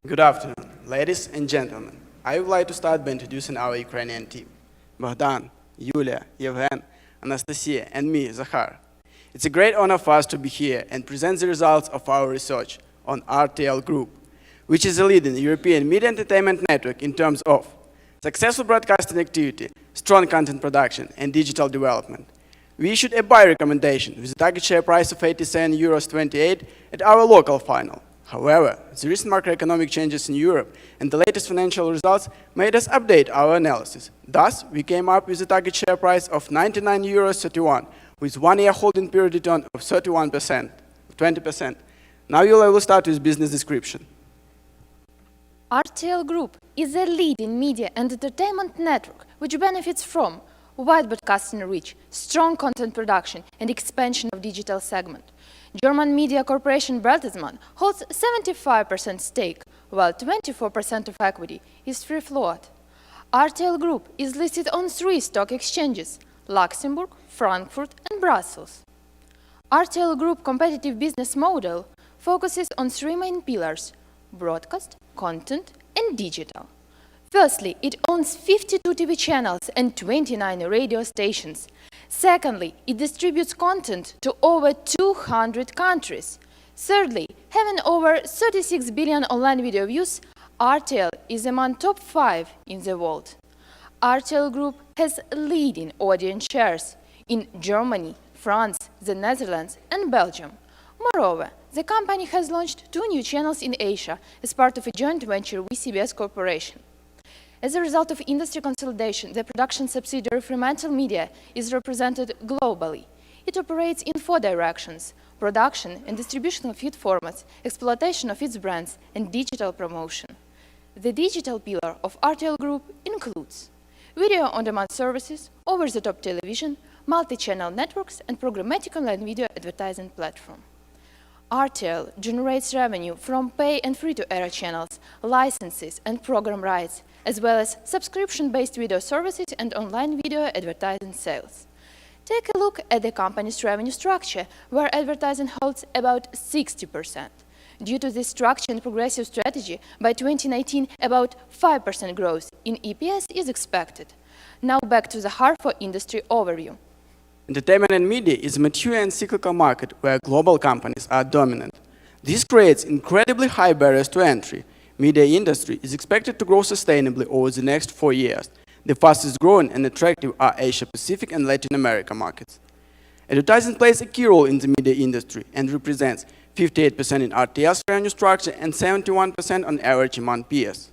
Good afternoon, ladies and gentlemen. I would like to start by introducing our Ukrainian team. Bogdan, Yulia, Yevhen, Anastasia, and me, Zakhar. It's a great honor for us to be here and present the results of our research on RTL Group, which is a leading European media entertainment network in terms of successful broadcasting activity, strong content production, and digital development. We issued a buy recommendation with a target share price of 87 euros 28 at our local final. However, the recent macroeconomic changes in Europe and the latest financial results made us update our analysis. Thus, we came up with a target share price of 99 euros 31, with 1 year holding period return of 31%, 20%. Now I will start with business description. RTL Group is a leading media and entertainment network which benefits from wide broadcasting reach, strong content production, and expansion of digital segment. German media corporation Bertelsmann holds 75% stake, while 24% of equity is free float. RTL Group is listed on 3 stock exchanges: Luxembourg, Frankfurt, and Brussels. RTL Group competitive business model focuses on 3 main pillars: broadcast, content, and digital. Firstly, it owns 52 TV channels and 29 radio stations. Secondly, it distributes content to over 200 countries. Thirdly, having over 36 billion online video views, RTL is among top 5 in the world. RTL Group has leading audience shares in Germany, France, the Netherlands, and Belgium. Moreover, the company has launched 2 new channels in Asia as part of a joint venture with CBS Corporation. As a result of industry consolidation, the production subsidiary Fremantle Media is represented globally. It operates in 4 directions: production and distribution of feed formats, exploitation of its brands, and digital promotion. The digital pillar of RTL Group includes video on-demand services, over-the-top television, multi-channel networks, and programmatic online video advertising platform. RTL generates revenue from pay and free-to-air channels, licenses, and program rights, as well as subscription-based video services and online video advertising sales. Take a look at the company's revenue structure, where advertising holds about 60%. Due to this structure and progressive strategy, by 2019, about 5% growth in EPS is expected. Now back to Zahar for industry overview. Entertainment and media is a mature and cyclical market where global companies are dominant. This creates incredibly high barriers to entry. Media industry is expected to grow sustainably over the next 4 years. The fastest growing and attractive are Asia-Pacific and Latin America markets. Advertising plays a key role in the media industry and represents 58% in RTL's revenue structure and 71% on average among peers.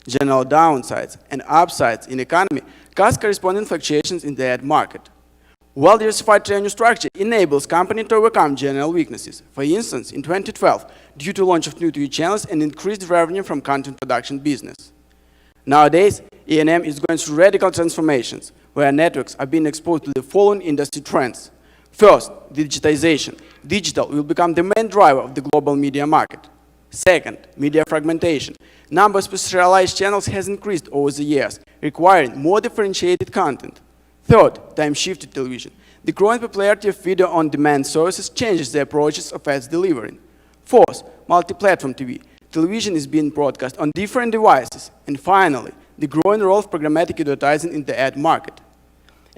General downsides and upsides in the economy cause corresponding fluctuations in the ad market. Well-diversified revenue structure enables company to overcome general weaknesses. For instance, in 2012, due to launch of new TV channels and increased revenue from content production business. Nowadays, E&M is going through radical transformations, where networks are being exposed to the following industry trends. First, digitization. Digital will become the main driver of the global media market. Second, media fragmentation. Number of specialized channels has increased over the years, requiring more differentiated content. Third, time-shifted television. The growing popularity of video-on-demand services changes the approaches of ads delivering. Fourth, multi-platform TV. Television is being broadcast on different devices. And finally, the growing role of programmatic advertising in the ad market.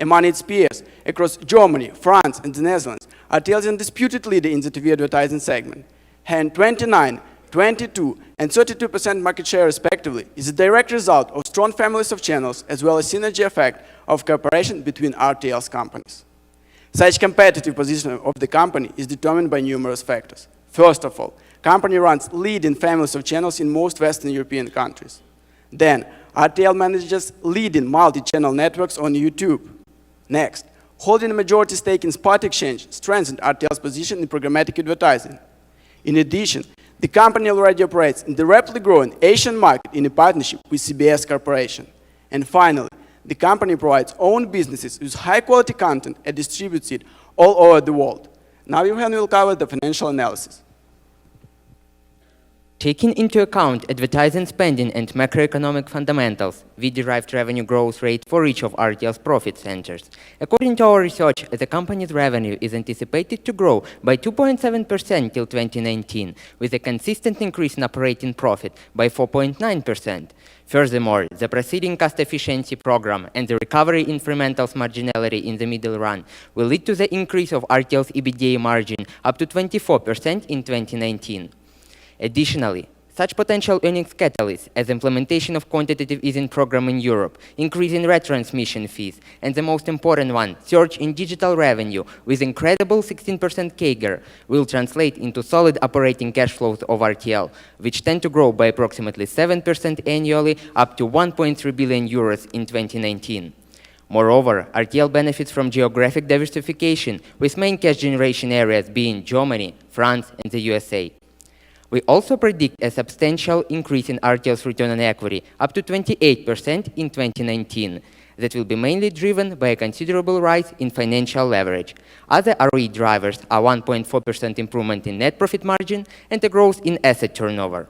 Among its peers, across Germany, France, and the Netherlands, RTL is an undisputed leader in the TV advertising segment. Having 29, 22, and 32% market share respectively is a direct result of strong families of channels as well as synergy effect of cooperation between RTL's companies. Such competitive position of the company is determined by numerous factors. First of all, company runs leading families of channels in most Western European countries. Then, RTL manages leading multi-channel networks on YouTube. Next, holding a majority stake in Spot Exchange strengthened RTL's position in programmatic advertising. In addition, the company already operates in the rapidly growing Asian market in a partnership with CBS Corporation. And finally, the company provides own businesses with high-quality content and distributes it all over the world. Now Johan will cover the financial analysis. Taking into account advertising spending and macroeconomic fundamentals, we derived revenue growth rate for each of RTL's profit centers. According to our research, the company's revenue is anticipated to grow by 2.7% till 2019, with a consistent increase in operating profit by 4.9%. Furthermore, the proceeding cost efficiency program and the recovery in Fremantle's marginality in the middle run will lead to the increase of RTL's EBITDA margin up to 24% in 2019. Additionally, such potential earnings catalysts as implementation of quantitative easing program in Europe, increase in retransmission fees, and the most important one, surge in digital revenue with incredible 16% CAGR will translate into solid operating cash flows of RTL, which tend to grow by approximately 7% annually up to 1.3 billion euros in 2019. Moreover, RTL benefits from geographic diversification, with main cash generation areas being Germany, France, and the USA. We also predict a substantial increase in RTL's return on equity, up to 28% in 2019. That will be mainly driven by a considerable rise in financial leverage. Other ROE drivers are 1.4% improvement in net profit margin and a growth in asset turnover.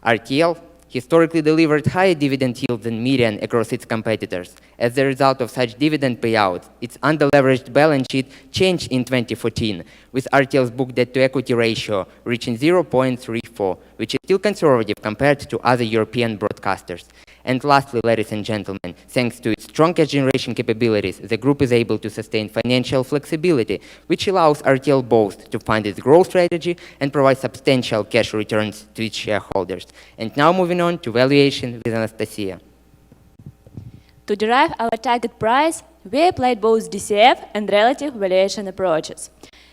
RTL historically delivered higher dividend yield than median across its competitors. As a result of such dividend payouts, its underleveraged balance sheet changed in 2014, with RTL's book debt-to-equity ratio reaching 0.34, which is still conservative compared to other European broadcasters. And lastly, ladies and gentlemen, thanks to its strong cash generation capabilities, the group is able to sustain financial flexibility, which allows RTL both to fund its growth strategy and provide substantial cash returns to its shareholders. And now moving on to valuation with Anastasia. To derive our target price, we applied both DCF and relative valuation approaches.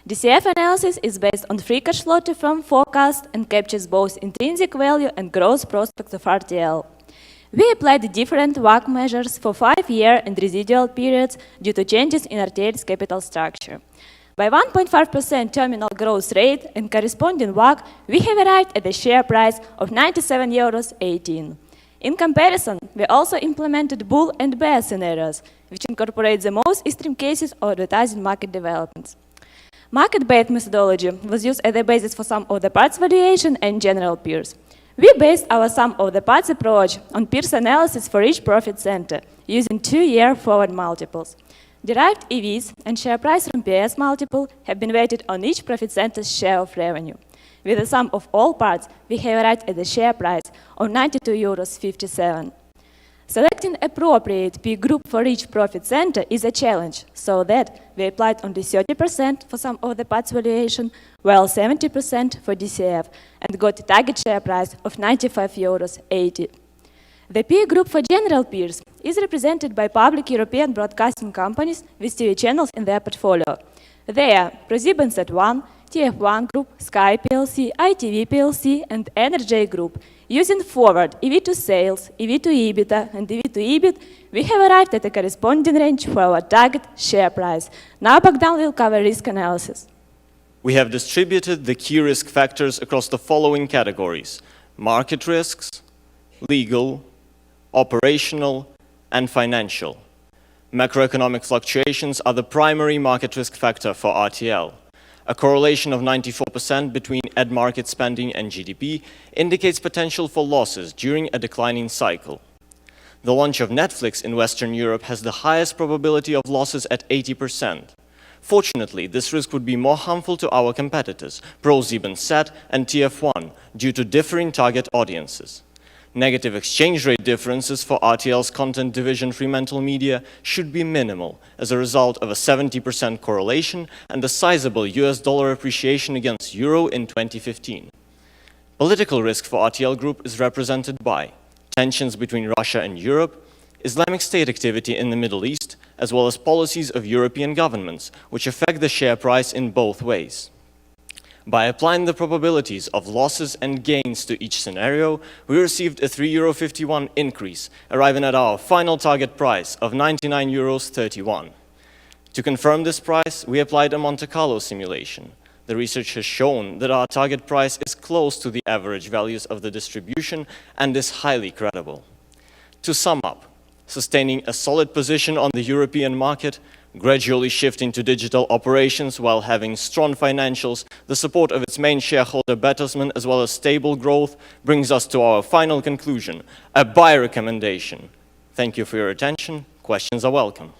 DCF analysis is based on free cash flow to firm forecast and captures both intrinsic value and growth prospects of RTL. We applied different WACC measures for 5-year and residual periods due to changes in RTL's capital structure. By 1.5% terminal growth rate and corresponding WACC, we have arrived at a share price of 97.18 euros. In comparison, we also implemented bull and bear scenarios, which incorporate the most extreme cases of advertising market developments. Market-based methodology was used as the basis for sum of the parts valuation and general peers. We based our sum of the parts approach on peers analysis for each profit center, using 2-year forward multiples. Derived EVs and share price from PS multiple have been weighted on each profit center's share of revenue. With the sum of all parts, we have arrived at the share price of 92.57 euros. Selecting appropriate P group for each profit center is a challenge, so that we applied only 30% for sum of the parts valuation, while 70% for DCF, and got a target share price of 95.80 euros. The P group for general peers is represented by public European broadcasting companies with TV channels in their portfolio. They are ProSiebenSat.1, TF1 Group, Sky plc, ITV plc, and NRJ Group. Using forward EV to sales, EV to EBITDA, and EV to EBIT, we have arrived at a corresponding range for our target share price. Now Bogdan will cover risk analysis. We have distributed the key risk factors across the following categories: market risks, legal, operational, and financial. Macroeconomic fluctuations are the primary market risk factor for RTL. A correlation of 94% between ad market spending and GDP indicates potential for losses during a declining cycle. The launch of Netflix in Western Europe has the highest probability of losses at 80%. Fortunately, this risk would be more harmful to our competitors, ProSiebenSat and TF1, due to differing target audiences. Negative exchange rate differences for RTL's content division Fremantle Media should be minimal as a result of a 70% correlation and a sizable US dollar appreciation against euro in 2015. Political risk for RTL Group is represented by tensions between Russia and Europe, Islamic State activity in the Middle East, as well as policies of European governments, which affect the share price in both ways. By applying the probabilities of losses and gains to each scenario, we received a 3.51 euro increase, arriving at our final target price of 99.31 euros. To confirm this price, we applied a Monte Carlo simulation. The research has shown that our target price is close to the average values of the distribution and is highly credible. To sum up, sustaining a solid position on the European market, gradually shifting to digital operations while having strong financials, the support of its main shareholder Bertelsmann, as well as stable growth, brings us to our final conclusion, a buy recommendation. Thank you for your attention. Questions are welcome.